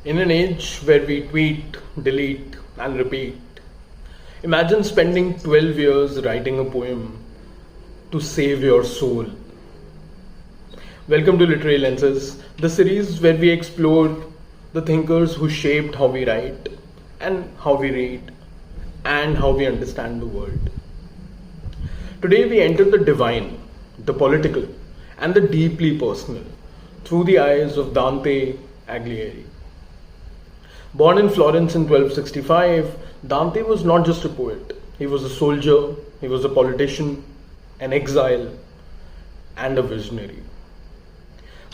In an age where we tweet, delete, and repeat, imagine spending 12 years writing a poem to save your soul. Welcome to Literary Lenses, the series where we explore the thinkers who shaped how we write, and how we read, and how we understand the world. Today we enter the divine, the political, and the deeply personal through the eyes of Dante Alighieri. Born in Florence in 1265, Dante was not just a poet. He was a soldier, he was a politician, an exile, and a visionary.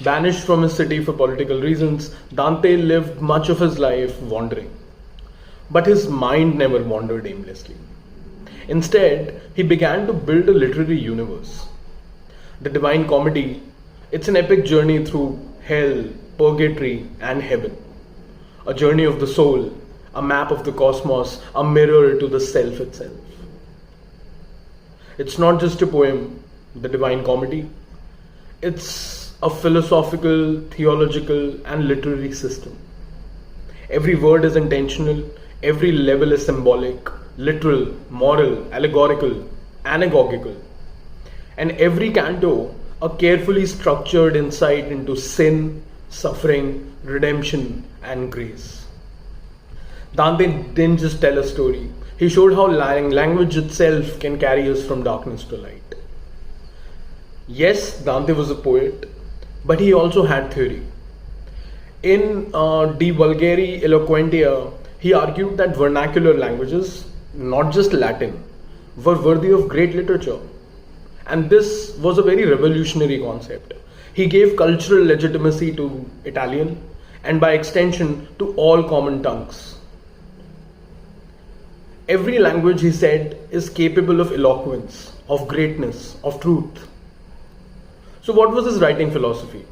Banished from his city for political reasons, Dante lived much of his life wandering. But his mind never wandered aimlessly. Instead, he began to build a literary universe. The Divine Comedy, it's an epic journey through hell, purgatory, and heaven. A journey of the soul, a map of the cosmos, a mirror to the self itself. It's not just a poem, The Divine Comedy. It's a philosophical, theological, and literary system. Every word is intentional, every level is symbolic, literal, moral, allegorical, anagogical. And every canto, a carefully structured insight into sin, suffering, redemption, and grace. Dante didn't just tell a story, he showed how language itself can carry us from darkness to light. Yes, Dante was a poet, but he also had theory. In De Vulgari Eloquentia, he argued that vernacular languages, not just Latin, were worthy of great literature. And this was a very revolutionary concept. He gave cultural legitimacy to Italian and by extension to all common tongues. Every language, he said, is capable of eloquence, of greatness, of truth. So what was his writing philosophy?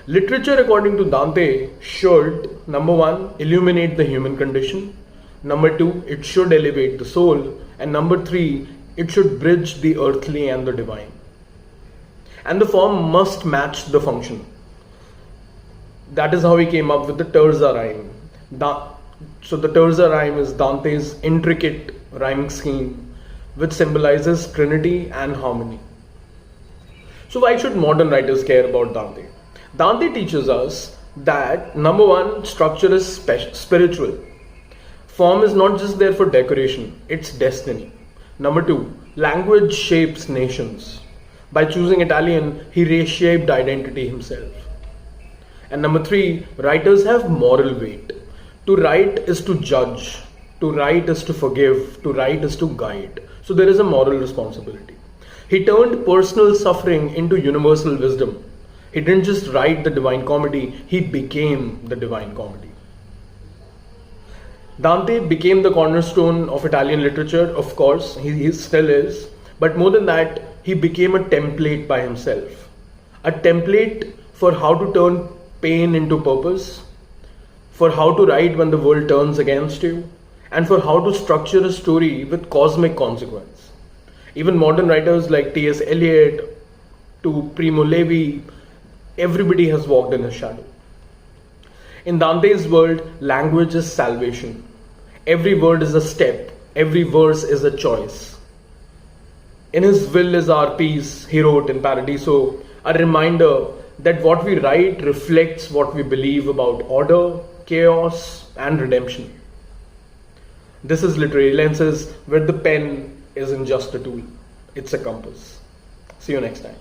Literature, according to Dante, should, number one, illuminate the human condition. Number two, it should elevate the soul. And number three, it should bridge the earthly and the divine. And the form must match the function. That is how he came up with the terza rhyme. So the terza rhyme is Dante's intricate rhyming scheme, which symbolizes trinity and harmony. So why should modern writers care about Dante? Dante teaches us that, number one, structure is spiritual. Form is not just there for decoration, it's destiny. Number two, language shapes nations. By choosing Italian, he reshaped identity himself. And number three, writers have moral weight. To write is to judge, to write is to forgive, to write is to guide. So there is a moral responsibility. He turned personal suffering into universal wisdom. He didn't just write the Divine Comedy, he became the Divine Comedy. Dante became the cornerstone of Italian literature, of course, he still is. But more than that, he became a template by himself. A template for how to turn pain into purpose, for how to write when the world turns against you, and for how to structure a story with cosmic consequence. Even modern writers like T.S. Eliot to Primo Levi, everybody has walked in his shadow. In Dante's world, language is salvation. Every word is a step, every verse is a choice. In his will is our peace, he wrote in Paradiso, a reminder that what we write reflects what we believe about order, chaos, and redemption. This is Literary Lenses, where the pen isn't just a tool, it's a compass. See you next time.